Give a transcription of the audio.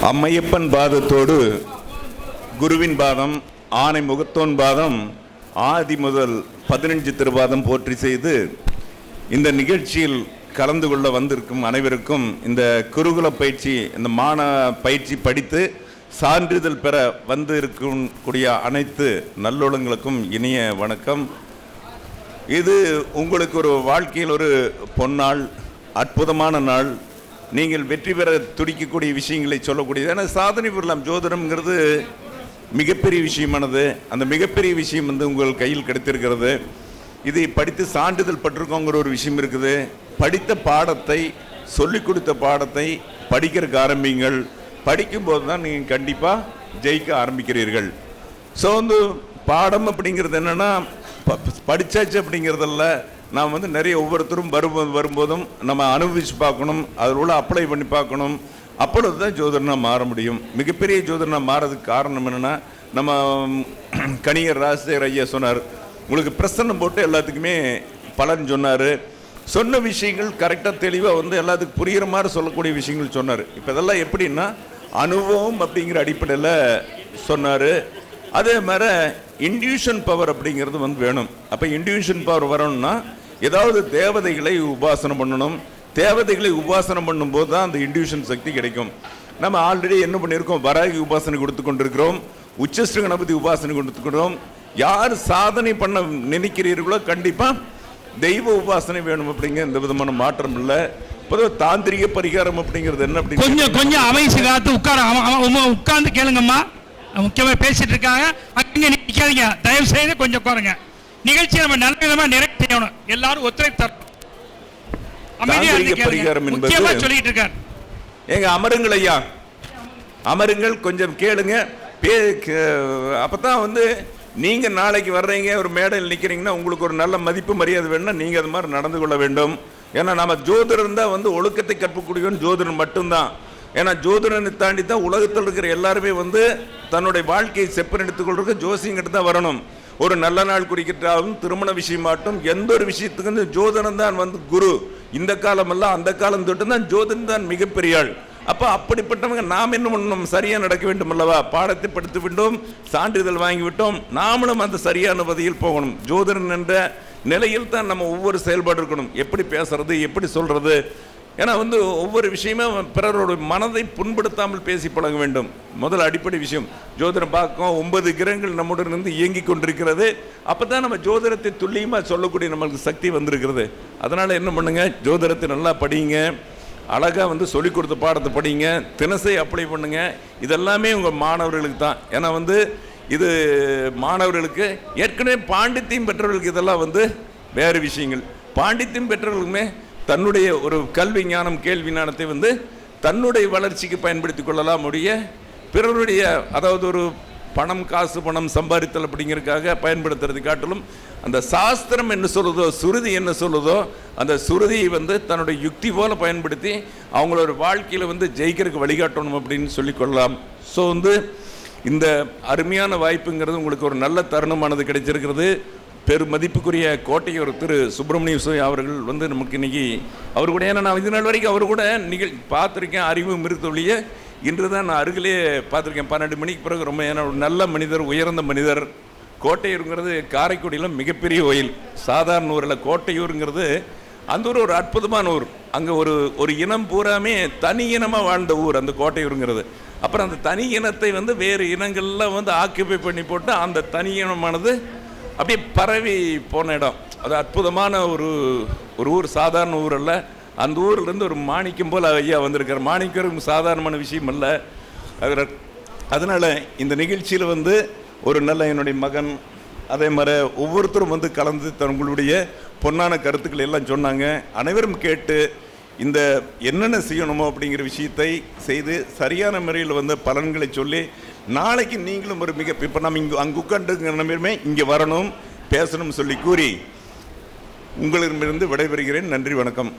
அம்மையப்பன் பாதத்தோடு குருவின் பாதம், ஆனை முகத்தோன் பாதம், ஆதி முதல் 15 திருபாதம் போற்றி செய்து இந்த நிகழ்ச்சியில் கலந்து கொள்ள வந்திருக்கும் அனைவருக்கும் இந்த குருகுல பயிற்சி, இந்த பயிற்சி படித்து சான்றிதழ் பெற வந்து இருக்கக்கூடிய அனைத்து நல்லுள்ளங்களுக்கும் இனிய வணக்கம். இது உங்களுக்கு ஒரு வாழ்க்கையில் ஒரு பொன்னாள், அற்புதமான நாள். நீங்கள் வெற்றி பெற துடிக்கக்கூடிய விஷயங்களை சொல்லக்கூடியது. ஏன்னா சாதனை பெறலாம். ஜோதிடம்ங்கிறது மிகப்பெரிய விஷயமானது. அந்த மிகப்பெரிய விஷயம் உங்கள் கையில் கிடைத்திருக்கிறது. இதை படித்து சான்றிதழ் பட்டிருக்கோங்கிற ஒரு விஷயம் இருக்குது. படித்த பாடத்தை, சொல்லிக் கொடுத்த பாடத்தை படிக்கிறதுக்கு ஆரம்பிங்கள். படிக்கும்போது தான் நீங்கள் கண்டிப்பாக ஜெயிக்க ஆரம்பிக்கிறீர்கள். ஸோ பாடம் அப்படிங்கிறது என்னென்னா, படித்தாச்சு அப்படிங்கிறதில்ல. நாம் நிறைய ஒவ்வொருத்தரும் வரும்போதும் நம்ம அனுபவித்து பார்க்கணும், அதில் உள்ள அப்ளை பண்ணி பார்க்கணும். அப்பொழுது தான் ஜோதிடனாக மாற முடியும். மிகப்பெரிய ஜோதிடனாக மாறதுக்கு காரணம் என்னென்னா, நம்ம கணியர் ராஜசேகர் ஐயா சொன்னார், உங்களுக்கு பிரசன்னம் போட்டு எல்லாத்துக்குமே பலன் சொன்னார். சொன்ன விஷயங்கள் கரெக்டாக தெளிவாக எல்லாத்துக்கும் புரிகிற மாதிரி சொல்லக்கூடிய விஷயங்கள் சொன்னார். இப்போ இதெல்லாம் எப்படின்னா அனுபவம் அப்படிங்கிற அடிப்படையில் சொன்னார். அதே மாதிரி இன்ட்யூஷன் பவர் அப்படிங்கிறது வேணும். அப்போ இன்ட்யூஷன் பவர் வரணும்னா ஏதாவது தேவதைகளை உபாசனை பண்ணணும். தேவதைகளை உபாசனை பண்ணும்போது தான் அந்த இன்ட்யூஷன் சக்தி கிடைக்கும். நம்ம ஆல்ரெடி என்ன பண்ணியிருக்கோம், வராகி உபாசனை கொடுத்து கொண்டிருக்கிறோம், உச்சஸ்ரீ கணபதி உபாசனை கொடுத்துக்கிறோம். யார் சாதனை பண்ண நினைக்கிறீர்களோ கண்டிப்பாக தெய்வ உபாசனை வேணும். அப்படிங்கிற எந்த விதமான மாற்றம் இல்லை. பொதுவாக தாந்திரிக பரிகாரம் அப்படிங்கிறது என்ன அப்படி கொஞ்சம் அமைச்சு காத்து உட்கார்ந்து கேளுங்கம்மா. முக்கியமாக பேசிட்டு இருக்காங்க, அங்கே நிற்காதீங்க தயவு செய்து, கொஞ்சம் குறைங்க. நிகழ்ச்சியை நம்ம நல்ல விதமாக நிறைவு செய்யணும். எல்லாரும் ஒத்துழைப்பு தரணும். பரிகாரம் என்பது சொல்லிட்டு இருக்காரு. எங்க அமருங்கள் ஐயா, அமருங்கள், கொஞ்சம் கேளுங்க. அப்பதான் நீங்க நாளைக்கு வர்றீங்க, ஒரு மேடையில் நிற்கிறீங்கன்னா உங்களுக்கு ஒரு நல்ல மதிப்பு மரியாதை வேணும்னா நீங்க அது மாதிரி நடந்து கொள்ள வேண்டும். ஏன்னா நம்ம ஜோதிடர் தான் ஒழுக்கத்தை கற்பிக்கூடியவன் ஜோதிடர் மட்டும்தான். ஏன்னா ஜோதிடனை தாண்டி தான் உலகத்தில் இருக்கிற எல்லாருமே தன்னுடைய வாழ்க்கையை செப்பன் எடுத்துக்கொள்றதுக்கு ஜோசியங்கிட்ட தான் வரணும். ஒரு நல்ல நாள் குறிக்கிட்டாலும், திருமண விஷயமாட்டும், எந்த ஒரு விஷயத்துக்கு ஜோதிடம் தான் குரு. இந்த காலமெல்லாம் அந்த காலம் தொட்டு தான் ஜோதிடம் தான் மிகப்பெரிய ஆள். அப்போ அப்படிப்பட்டவங்க நாம் என்ன பண்ணணும், சரியாக நடக்க வேண்டும் அல்லவா? பாடத்தை படித்து விட்டோம், சான்றிதழ் வாங்கிவிட்டோம், நாமளும் அந்த சரியான வழியில் போகணும். ஜோதிடன் என்ற நிலையில் தான் நம்ம ஒவ்வொரு செயல்பாடு இருக்கணும். எப்படி பேசுறது, எப்படி சொல்றது. ஏன்னா ஒவ்வொரு விஷயமே பிறரோட மனதை புண்படுத்தாமல் பேசி பழக வேண்டும். முதல் அடிப்படை விஷயம். ஜோதிடம் பார்க்கும் 9 கிரகங்கள் நம்முடன் இருந்து இயங்கி கொண்டிருக்கிறது. அப்போ தான் நம்ம ஜோதிடத்தை துல்லியமாக சொல்லக்கூடிய நம்மளுக்கு சக்தி வந்திருக்கிறது. அதனால் என்ன பண்ணுங்க, ஜோதிடத்தை நல்லா படிங்க, அழகாக சொல்லிக் கொடுத்த பாடத்தை படிங்க, தினசரி அப்ளை பண்ணுங்க. இதெல்லாமே உங்கள் மாணவர்களுக்கு தான். ஏன்னா இது மாணவர்களுக்கு ஏற்கனவே பாண்டித்தியம் பெற்றவர்களுக்கு இதெல்லாம் வேறு விஷயங்கள். பாண்டித்தியம் பெற்றவர்களுக்குமே தன்னுடைய ஒரு கல்வி ஞானம், கேள்வி ஞானத்தை தன்னுடைய வளர்ச்சிக்கு பயன்படுத்தி கொள்ளலாம். பிறருடைய, அதாவது ஒரு பணம், காசு பணம் சம்பாதித்தல் அப்படிங்கிறதுக்காக பயன்படுத்துறது காட்டிலும் அந்த சாஸ்திரம் என்ன சொல்லுதோ, சுருதி என்ன சொல்லுதோ, அந்த சுருதியை தன்னுடைய யுக்தி போல பயன்படுத்தி அவங்களோட வாழ்க்கையில் ஜெயிக்கிறதுக்கு வழிகாட்டணும் அப்படின்னு சொல்லிக்கொள்ளலாம். ஸோ இந்த அருமையான வாய்ப்புங்கிறது உங்களுக்கு ஒரு நல்ல தருணமானது கிடைச்சிருக்கிறது. பெருமதிப்புக்குரிய கோட்டையூர் திரு சுப்பிரமணிய சுவாமி அவர்கள் நமக்கு இன்னைக்கு அவர் கூட, ஏன்னா நான் இது நாள் வரைக்கும் அவர் கூட பார்த்துருக்கேன், அறிவும் இருத்தொழிய இன்று தான் நான் அருகிலே பார்த்துருக்கேன். 12 மணிக்கு பிறகு ரொம்ப, ஏன்னா ஒரு நல்ல மனிதர், உயர்ந்த மனிதர். கோட்டையூருங்கிறது காரைக்குடியில் மிகப்பெரிய கோயில், சாதாரண ஊரில். கோட்டையூருங்கிறது அந்த ஊர் ஒரு அற்புதமான ஊர். அங்கே ஒரு இனம் பூராமே தனி இனமாக வாழ்ந்த ஊர் அந்த கோட்டையூருங்கிறது. அப்புறம் அந்த தனி இனத்தை வேறு இனங்கள்லாம் ஆக்கியபை பண்ணி போட்டு அந்த தனி இனமானது அப்படியே பரவி போன இடம். அது அற்புதமான ஒரு ஊர், சாதாரண ஊர் அல்ல. அந்த ஊர்லேருந்து ஒரு மாணிக்கம் போல் ஐயா வந்திருக்கார். மாணிக்கம் சாதாரணமான விஷயம் அல்ல. அதனால் இந்த நிகழ்ச்சியில் ஒரு நல்ல என்னுடைய மகன், அதே மாதிரி ஒவ்வொருத்தரும் கலந்து தங்களுடைய பொன்னான கருத்துக்களை எல்லாம் சொன்னாங்க. அனைவரும் கேட்டு இந்த என்னென்ன செய்யணுமோ அப்படிங்கிற விஷயத்தை செய்து சரியான முறையில் பலன்களை சொல்லி நாளைக்கு நீங்களும் ஒரு இப்போ நம்ம அங்கே உட்காந்துருமே இங்கே வரணும், பேசணும்னு சொல்லி கூறி உங்களிடமிருந்து விடைபெறுகிறேன். நன்றி, வணக்கம்.